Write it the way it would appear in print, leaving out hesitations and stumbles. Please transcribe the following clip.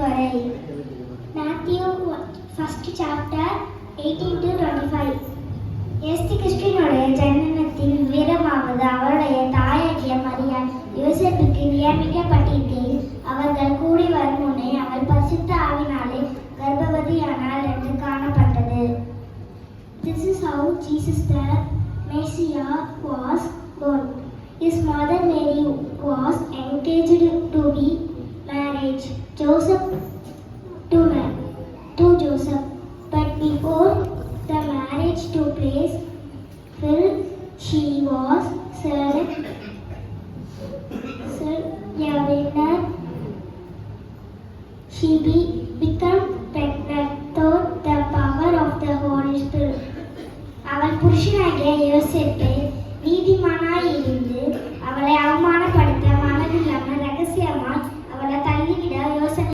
வரை. Matthew 1st chapter 18-25. இயேசு கிறிஸ்துவினுடைய ஜனனத்தின் விவரமாவது அவருடைய தாயாகிய மரியாள் யோசேப்புக்கு நியமிக்கப்பட்டிருக்கையில் அவர்கள் கூடி வரும் முன்னே அவள் பரிசுத்த ஆவினாலே கர்ப்பவதியானாள் என்று காணப்பட்டது. This is how Jesus the Messiah was born. His mother Mary was engaged to be married Joseph to Joseph, but before the marriage took place, she was served a winner. She became pregnant through the power of the Holy Spirit. அவள் புருஷனாகிய யோசேப்பு